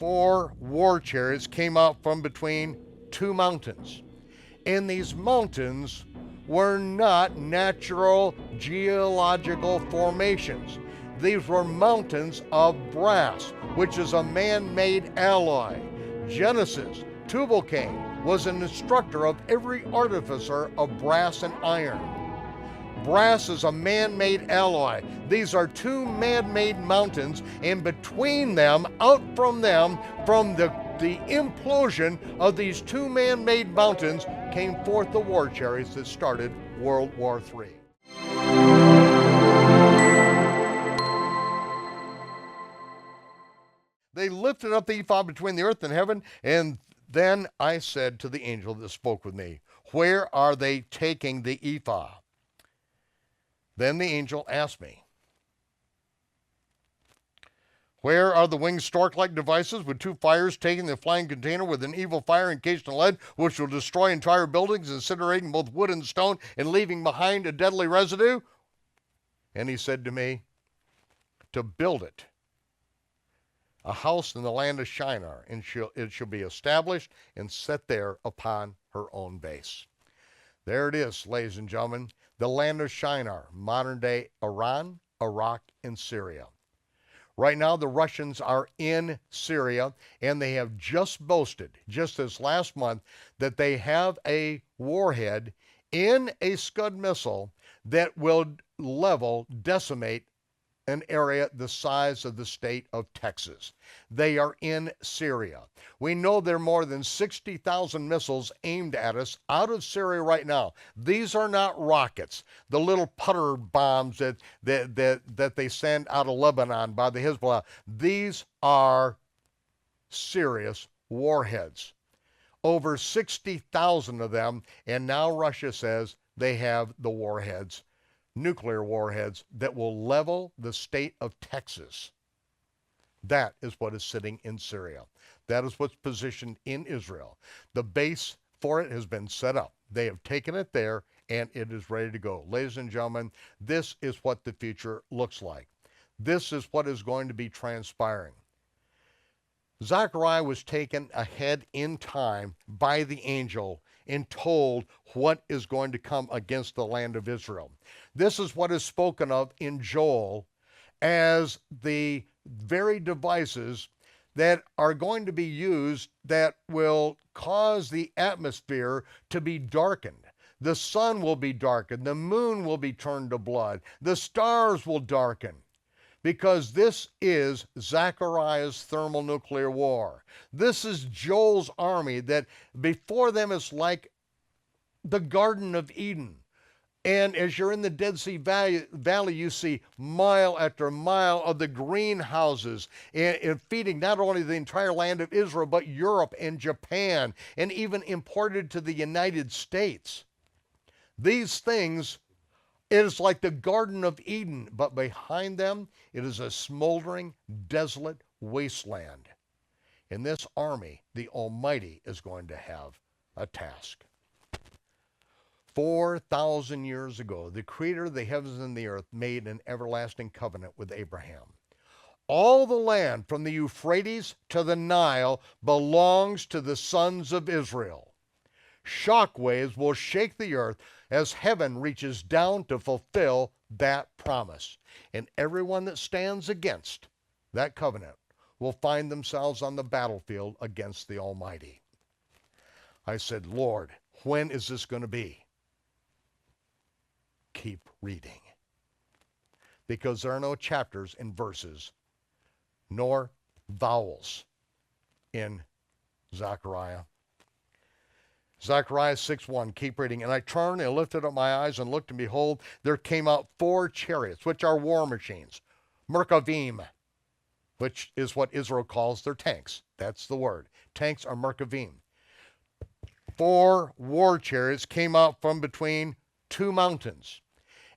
4 war chariots came out from between 2 mountains. And these mountains were not natural geological formations. These were mountains of brass, which is a man-made alloy. Genesis, Tubal-Cain, was an instructor of every artificer of brass and iron. Brass is a man-made alloy. These are 2 man-made mountains, and between them, out from them, from the implosion of these 2 man-made mountains, came forth the war chariots that started World War III. They lifted up the ephod between the earth and heaven, and then I said to the angel that spoke with me, "Where are they taking the ephod?" Then the angel asked me, "Where are the winged stork-like devices with 2 fires taking the flying container with an evil fire encased in lead, which will destroy entire buildings, incinerating both wood and stone, and leaving behind a deadly residue?" And he said to me, "To build it a house in the land of Shinar, and it shall be established and set there upon her own base." There it is, ladies and gentlemen, the land of Shinar, modern-day Iran, Iraq, and Syria. Right now, the Russians are in Syria, and they have just boasted, just this last month, that they have a warhead in a Scud missile that will decimate an area the size of the state of Texas. They are in Syria. We know there are more than 60,000 missiles aimed at us out of Syria right now. These are not rockets, the little putter bombs that they send out of Lebanon by the Hezbollah. These are serious warheads. Over 60,000 of them, and now Russia says they have the warheads, nuclear warheads, that will level the state of Texas. That is what is sitting in Syria. That is what's positioned in Israel. The base for it has been set up. They have taken it there, and it is ready to go. Ladies and gentlemen, this is what the future looks like. This is what is going to be transpiring. Zechariah was taken ahead in time by the angel and told what is going to come against the land of Israel. This is what is spoken of in Joel as the very devices that are going to be used that will cause the atmosphere to be darkened. The sun will be darkened, the moon will be turned to blood, the stars will darken. Because this is Zechariah's thermonuclear war. This is Joel's army that before them is like the Garden of Eden. And as you're in the Dead Sea Valley, you see mile after mile of the greenhouses and feeding not only the entire land of Israel, but Europe and Japan, and even imported to the United States. These things, it is like the Garden of Eden, but behind them, it is a smoldering, desolate wasteland. In this army, the Almighty is going to have a task. 4,000 years ago, the Creator of the heavens and the earth made an everlasting covenant with Abraham. All the land from the Euphrates to the Nile belongs to the sons of Israel. Shockwaves will shake the earth as heaven reaches down to fulfill that promise. And everyone that stands against that covenant will find themselves on the battlefield against the Almighty. I said, "Lord, when is this going to be?" Keep reading. Because there are no chapters and verses, nor vowels in Zechariah. Zechariah 6:1, keep reading. "And I turned and lifted up my eyes and looked, and behold, there came out 4 chariots, which are war machines, Merkavim, which is what Israel calls their tanks. That's the word. Tanks are Merkavim. 4 war chariots came out from between 2 mountains.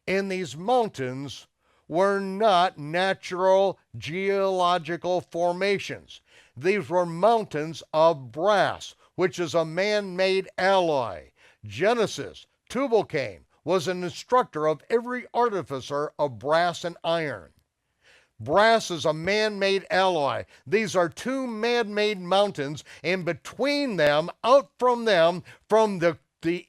And these mountains were not natural geological formations. These were mountains of brass, which is a man-made alloy. Genesis, Tubal-Cain, was an instructor of every artificer of brass and iron. Brass is a man-made alloy. These are two man-made mountains, and between them, out from them, from the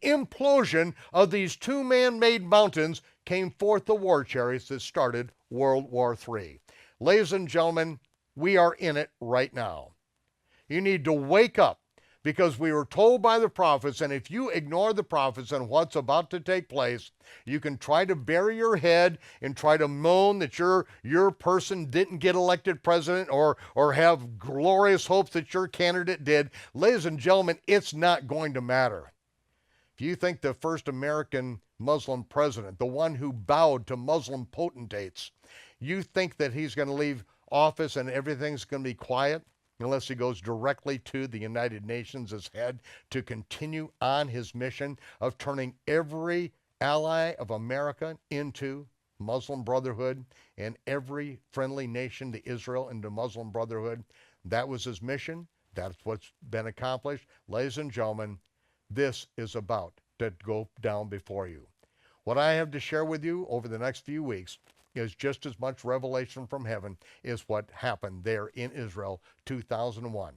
implosion of these two man-made mountains, came forth the war chariots that started World War III. Ladies and gentlemen, we are in it right now. You need to wake up, because we were told by the prophets, and if you ignore the prophets and what's about to take place, you can try to bury your head and try to moan that your person didn't get elected president or have glorious hopes that your candidate did. Ladies and gentlemen, it's not going to matter. If you think the first American Muslim president, the one who bowed to Muslim potentates, you think that he's going to leave office and everything's going to be quiet, unless he goes directly to the United Nations as head to continue on his mission of turning every ally of America into Muslim Brotherhood and every friendly nation to Israel into Muslim Brotherhood. That was his mission. That's what's been accomplished. Ladies and gentlemen, this is about to go down before you. What I have to share with you over the next few weeks is just as much revelation from heaven as what happened there in Israel 2001.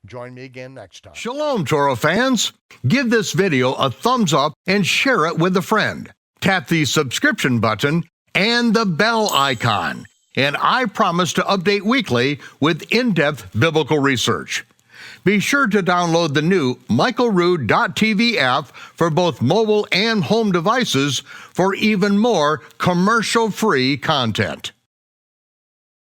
Join me again next time. Shalom, Torah fans. Give this video a thumbs up and share it with a friend. Tap the subscription button and the bell icon, and I promise to update weekly with in-depth biblical research. Be sure to download the new michaelrood.tv app for both mobile and home devices for even more commercial-free content.